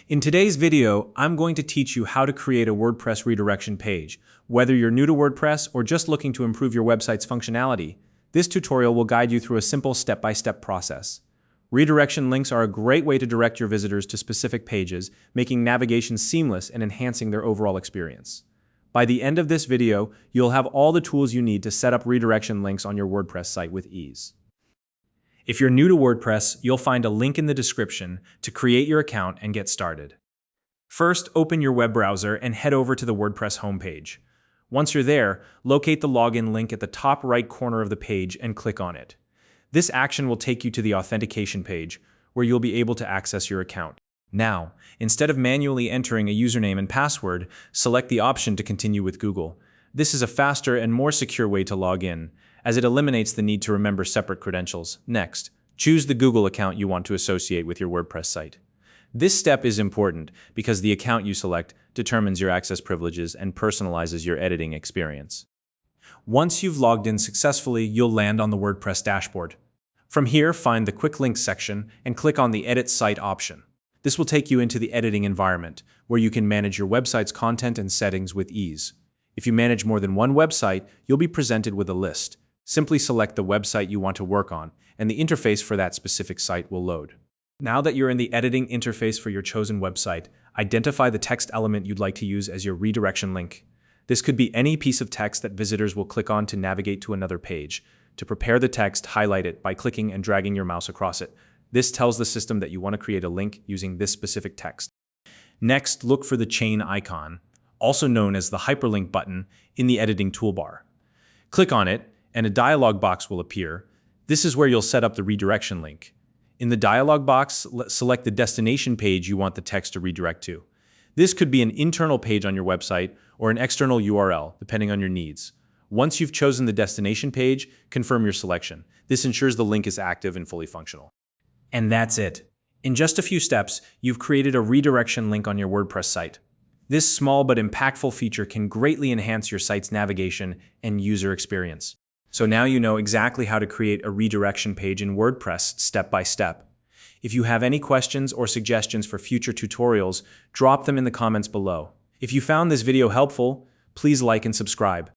In today's video, I'm going to teach you how to create a WordPress redirection page. Whether you're new to WordPress or just looking to improve your website's functionality, this tutorial will guide you through a simple step-by-step process. Redirection links are a great way to direct your visitors to specific pages, making navigation seamless and enhancing their overall experience. By the end of this video, you'll have all the tools you need to set up redirection links on your WordPress site with ease. If you're new to WordPress, you'll find a link in the description to create your account and get started. First, open your web browser and head over to the WordPress homepage. Once you're there, locate the login link at the top right corner of the page and click on it. This action will take you to the authentication page, where you'll be able to access your account. Now, instead of manually entering a username and password, select the option to continue with Google. This is a faster and more secure way to log in, as it eliminates the need to remember separate credentials. Next, choose the Google account you want to associate with your WordPress site. This step is important because the account you select determines your access privileges and personalizes your editing experience. Once you've logged in successfully, you'll land on the WordPress dashboard. From here, find the Quick Links section and click on the Edit Site option. This will take you into the editing environment, where you can manage your website's content and settings with ease. If you manage more than one website, you'll be presented with a list. Simply select the website you want to work on, and the interface for that specific site will load. Now that you're in the editing interface for your chosen website, identify the text element you'd like to use as your redirection link. This could be any piece of text that visitors will click on to navigate to another page. To prepare the text, highlight it by clicking and dragging your mouse across it. This tells the system that you want to create a link using this specific text. Next, look for the chain icon, also known as the hyperlink button, in the editing toolbar. Click on it, and a dialog box will appear. This is where you'll set up the redirection link. In the dialog box, select the destination page you want the text to redirect to. This could be an internal page on your website or an external URL, depending on your needs. Once you've chosen the destination page, confirm your selection. This ensures the link is active and fully functional. And that's it. In just a few steps, you've created a redirection link on your WordPress site. This small but impactful feature can greatly enhance your site's navigation and user experience. So now you know exactly how to create a redirection page in WordPress step by step. If you have any questions or suggestions for future tutorials, drop them in the comments below. If you found this video helpful, please like and subscribe.